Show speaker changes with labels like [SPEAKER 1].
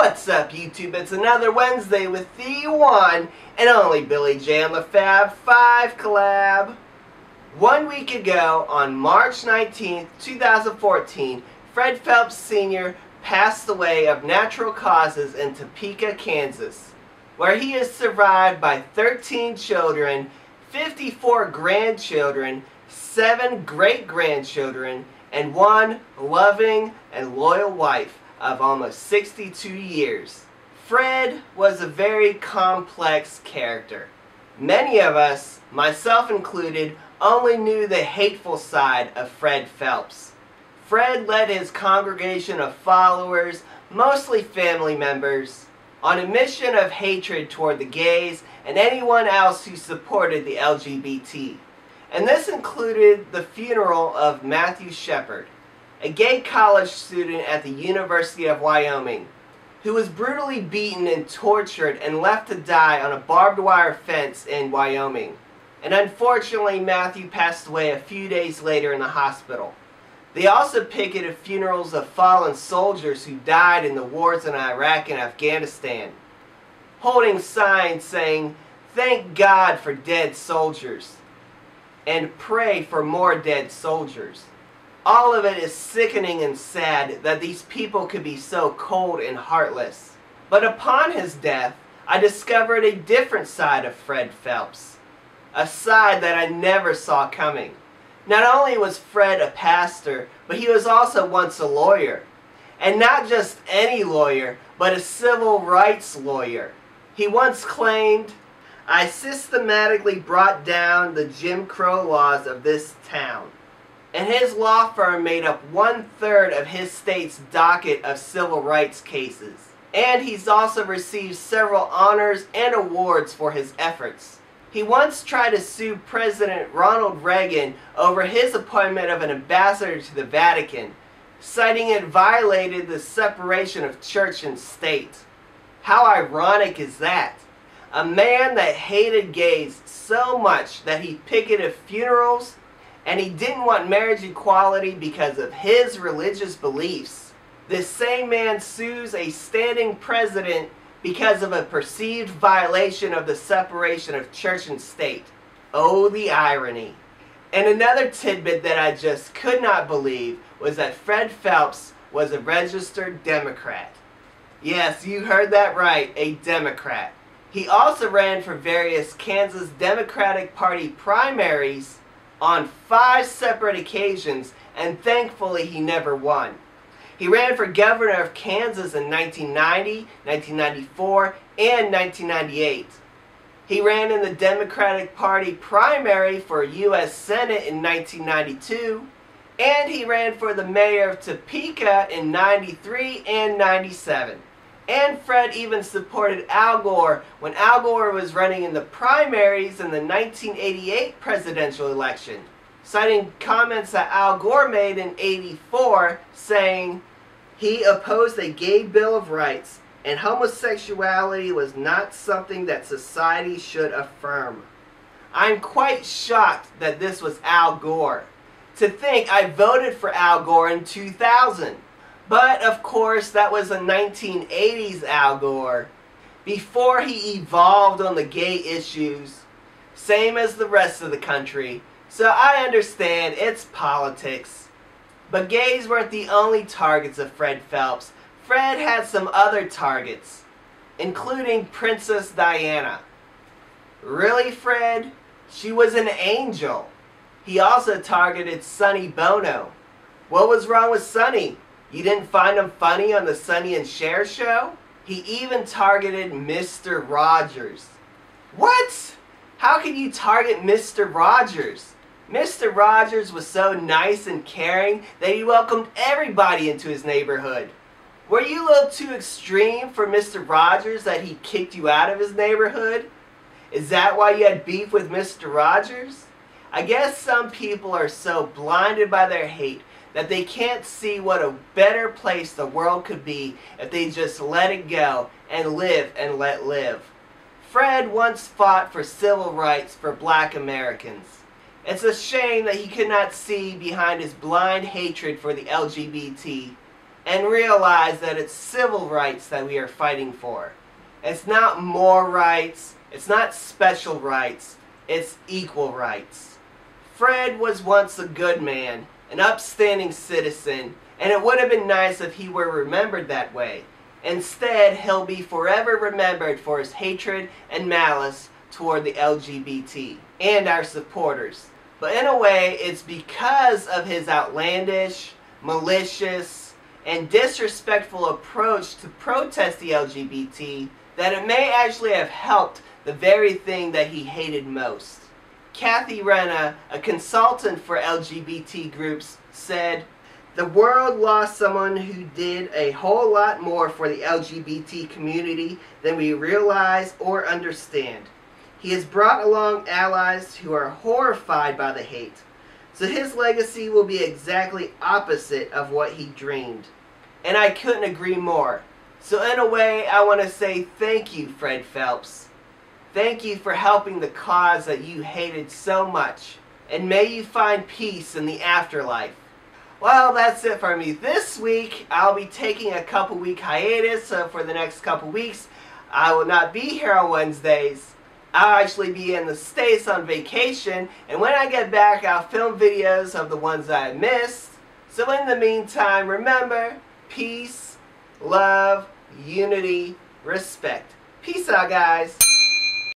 [SPEAKER 1] What's up, YouTube? It's another Wednesday with the one and only BillyJ on the Fab 5 collab. 1 week ago, on March 19th, 2014, Fred Phelps Sr. passed away of natural causes in Topeka, Kansas, where he is survived by 13 children, 54 grandchildren, 7 great-grandchildren, and 1 loving and loyal wife of almost 62 years. Fred was a very complex character. Many of us, myself included, only knew the hateful side of Fred Phelps. Fred led his congregation of followers, mostly family members, on a mission of hatred toward the gays and anyone else who supported the LGBT. And this included the funeral of Matthew Shepard, a gay college student at the University of Wyoming, who was brutally beaten and tortured and left to die on a barbed wire fence in Wyoming. And unfortunately, Matthew passed away a few days later in the hospital. They also picketed funerals of fallen soldiers who died in the wars in Iraq and Afghanistan, holding signs saying, "Thank God for dead soldiers," and "Pray for more dead soldiers." All of it is sickening and sad that these people could be so cold and heartless. But upon his death, I discovered a different side of Fred Phelps. A side that I never saw coming. Not only was Fred a pastor, but he was also once a lawyer. And not just any lawyer, but a civil rights lawyer. He once claimed, "I systematically brought down the Jim Crow laws of this town." And his law firm made up 1/3 of his state's docket of civil rights cases. And he's also received several honors and awards for his efforts. He once tried to sue President Ronald Reagan over his appointment of an ambassador to the Vatican, citing it violated the separation of church and state. How ironic is that? A man that hated gays so much that he picketed funerals, and he didn't want marriage equality because of his religious beliefs. This same man sues a standing president because of a perceived violation of the separation of church and state. Oh, the irony. And another tidbit that I just could not believe was that Fred Phelps was a registered Democrat. Yes, you heard that right, a Democrat. He also ran for various Kansas Democratic Party primaries on 5 separate occasions, and thankfully he never won. He ran for governor of Kansas in 1990, 1994, and 1998. He ran in the Democratic Party primary for U.S. Senate in 1992, and he ran for the mayor of Topeka in 93 and 97. And Fred even supported Al Gore when Al Gore was running in the primaries in the 1988 presidential election, citing comments that Al Gore made in '84 saying he opposed a gay Bill of Rights and homosexuality was not something that society should affirm. I'm quite shocked that this was Al Gore. To think I voted for Al Gore in 2000. But, of course, that was a 1980s Al Gore, before he evolved on the gay issues, same as the rest of the country. So I understand, it's politics. But gays weren't the only targets of Fred Phelps. Fred had some other targets, including Princess Diana. Really, Fred? She was an angel. He also targeted Sonny Bono. What was wrong with Sonny? You didn't find him funny on the Sonny and Cher show? He even targeted Mr. Rogers. What? How can you target Mr. Rogers? Mr. Rogers was so nice and caring that he welcomed everybody into his neighborhood. Were you a little too extreme for Mr. Rogers that he kicked you out of his neighborhood? Is that why you had beef with Mr. Rogers? I guess some people are so blinded by their hate that they can't see what a better place the world could be if they just let it go and live and let live. Fred once fought for civil rights for black Americans. It's a shame that he could not see behind his blind hatred for the LGBT and realize that it's civil rights that we are fighting for. It's not more rights, it's not special rights, it's equal rights. Fred was once a good man, an upstanding citizen, and it would have been nice if he were remembered that way. Instead, he'll be forever remembered for his hatred and malice toward the LGBT and our supporters. But in a way, it's because of his outlandish, malicious, and disrespectful approach to protest the LGBT that it may actually have helped the very thing that he hated most. Kathy Renna, a consultant for LGBT groups, said, "The world lost someone who did a whole lot more for the LGBT community than we realize or understand. He has brought along allies who are horrified by the hate. So his legacy will be exactly opposite of what he dreamed." And I couldn't agree more. So in a way, I want to say thank you, Fred Phelps. Thank you for helping the cause that you hated so much. And may you find peace in the afterlife. Well, that's it for me this week. I'll be taking a couple-week hiatus, so for the next couple weeks, I will not be here on Wednesdays. I'll actually be in the States on vacation, and when I get back, I'll film videos of the ones that I missed. So in the meantime, remember, peace, love, unity, respect. Peace out, guys.